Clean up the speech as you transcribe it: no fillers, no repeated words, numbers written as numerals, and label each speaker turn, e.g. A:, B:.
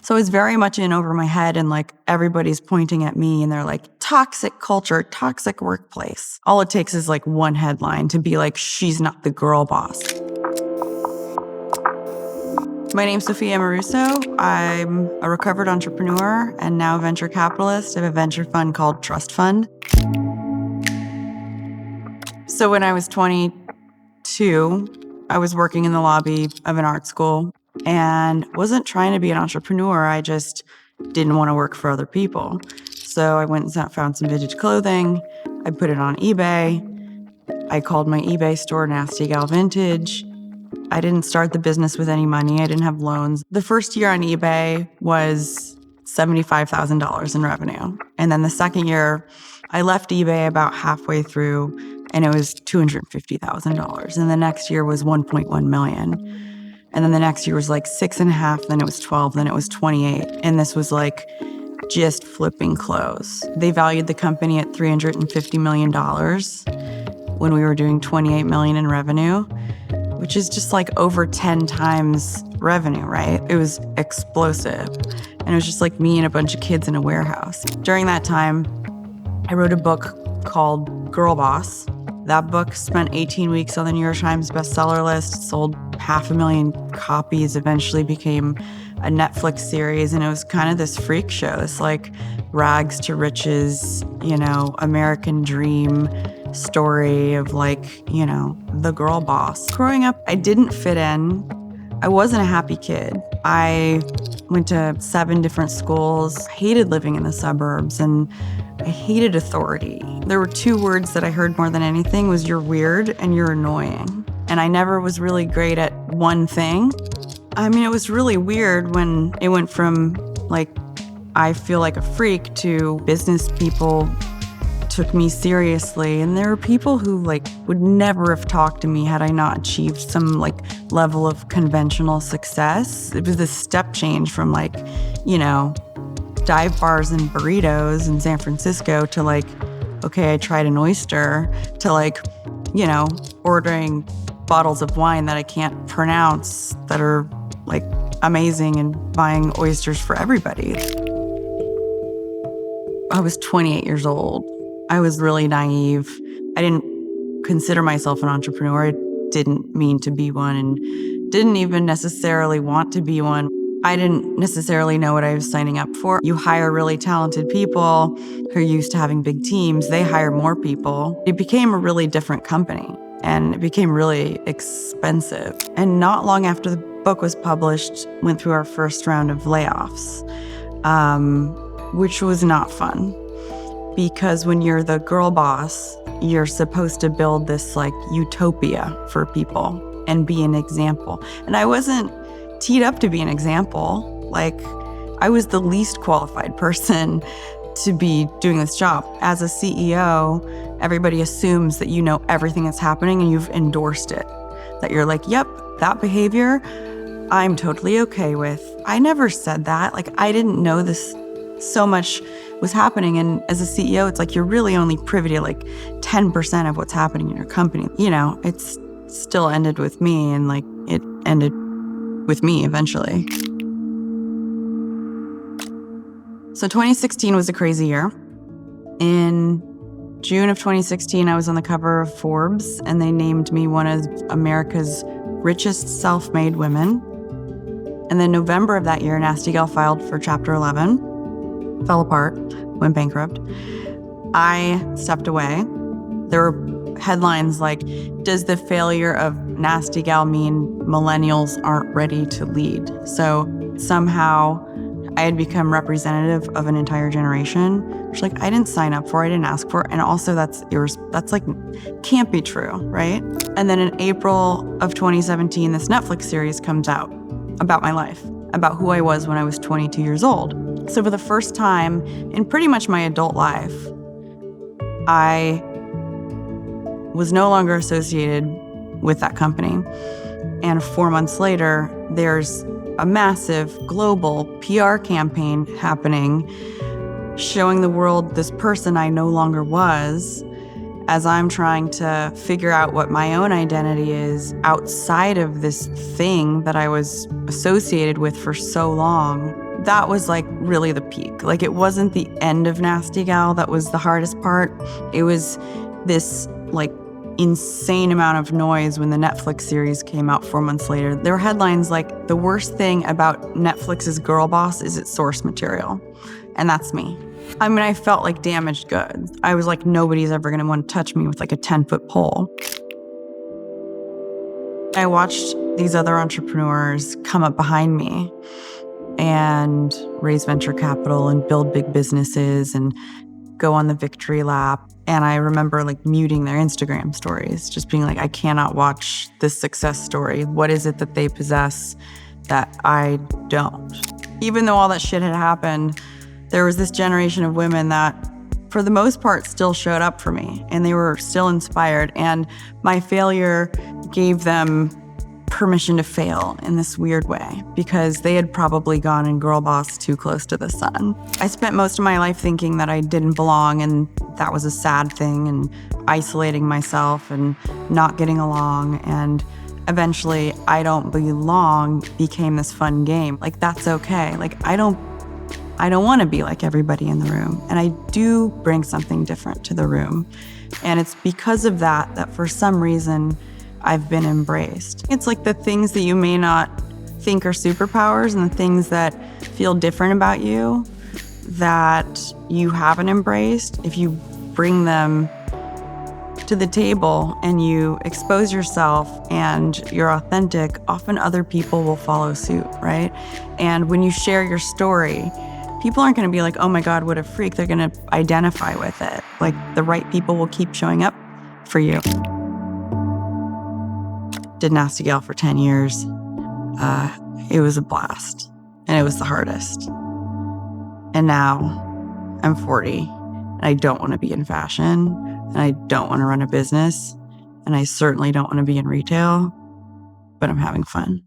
A: So it's very much in over my head, and like everybody's pointing at me and they're like, toxic culture, toxic workplace. All it takes is like one headline to be like, she's not the girl boss. My name's Sophia Amoruso. I'm a recovered entrepreneur and now venture capitalist of a venture fund called Trust Fund. So when I was 22, I was working in the lobby of an art school and wasn't trying to be an entrepreneur. I just didn't want to work for other people. So I went and found some vintage clothing. I put it on eBay. I called my eBay store Nasty Gal Vintage. I didn't start the business with any money. I didn't have loans. The first year on eBay was $75,000 in revenue. And then the second year, I left eBay about halfway through and it was $250,000. And the next year was 1.1 million. And then the next year was like 6.5, then it was 12, then it was 28. And this was like just flipping clothes. They valued the company at $350 million when we were doing 28 million in revenue, which is just like over 10 times revenue, right? It was explosive. And it was just like me and a bunch of kids in a warehouse. During that time, I wrote a book called Girlboss. That book spent 18 weeks on the New York Times bestseller list, sold 500,000 copies, eventually became a Netflix series. And it was kind of this freak show, this like rags to riches, American dream story of like, the girl boss. Growing up, I didn't fit in. I wasn't a happy kid. I went to 7 different schools, hated living in the suburbs, and I hated authority. There were 2 words that I heard more than anything was you're weird and you're annoying. And I never was really great at one thing. I mean, it was really weird when it went from like, I feel like a freak to business people took me seriously. And there were people who like would never have talked to me had I not achieved some like level of conventional success. It was this step change from like, dive bars and burritos in San Francisco to like, okay, I tried an oyster to like, ordering bottles of wine that I can't pronounce that are like amazing and buying oysters for everybody. I was 28 years old. I was really naive. I didn't consider myself an entrepreneur. I didn't mean to be one and didn't even necessarily want to be one. I didn't necessarily know what I was signing up for. You hire really talented people who are used to having big teams. They hire more people. It became a really different company and it became really expensive. And not long after the book was published, went through our first round of layoffs, which was not fun. Because when you're the girl boss, you're supposed to build this like utopia for people and be an example. And I wasn't teed up to be an example. Like, I was the least qualified person to be doing this job. As a CEO, everybody assumes that you know everything that's happening and you've endorsed it. That you're like, yep, that behavior, I'm totally okay with. I never said that. Like, I didn't know this so much was happening. And as a CEO, it's like you're really only privy to like 10% of what's happening in your company. It's still ended with me and like it ended with me eventually. So 2016 was a crazy year. In June of 2016, I was on the cover of Forbes and they named me one of America's richest self-made women. And then November of that year, Nasty Gal filed for Chapter 11. Fell apart, went bankrupt. I stepped away. There were headlines like, does the failure of Nasty Gal mean millennials aren't ready to lead? So somehow I had become representative of an entire generation, which like I didn't sign up for, I didn't ask for, and also that's like can't be true, right? And then in April of 2017, this Netflix series comes out about my life, about who I was when I was 22 years old. So for the first time in pretty much my adult life, I was no longer associated with that company. And 4 months later, there's a massive global PR campaign happening, showing the world this person I no longer was, as I'm trying to figure out what my own identity is outside of this thing that I was associated with for so long. that was like really the peak. Like it wasn't the end of Nasty Gal that was the hardest part. It was this like insane amount of noise when the Netflix series came out 4 months later. There were headlines like, the worst thing about Netflix's Girlboss is its source material. And that's me. I mean, I felt like damaged goods. I was like, nobody's ever gonna want to touch me with like a 10-foot pole. I watched these other entrepreneurs come up behind me and raise venture capital and build big businesses and go on the victory lap. And I remember like muting their Instagram stories, just being like, I cannot watch this success story. What is it that they possess that I don't? Even though all that shit had happened, there was this generation of women that, for the most part, still showed up for me, and they were still inspired. And my failure gave them permission to fail in this weird way, because they had probably gone in Girlboss too close to the sun. I spent most of my life thinking that I didn't belong, and that was a sad thing, and isolating myself and not getting along. And eventually, I don't belong became this fun game. Like, that's okay. Like, I don't want to be like everybody in the room. And I do bring something different to the room. And it's because of that, that for some reason, I've been embraced. It's like the things that you may not think are superpowers and the things that feel different about you that you haven't embraced. If you bring them to the table and you expose yourself and you're authentic, often other people will follow suit, right? And when you share your story, people aren't going to be like, oh my God, what a freak. They're going to identify with it. Like, the right people will keep showing up for you. Did Nasty Gal for 10 years. It was a blast, and it was the hardest. And now I'm 40, and I don't want to be in fashion, and I don't want to run a business, and I certainly don't want to be in retail, but I'm having fun.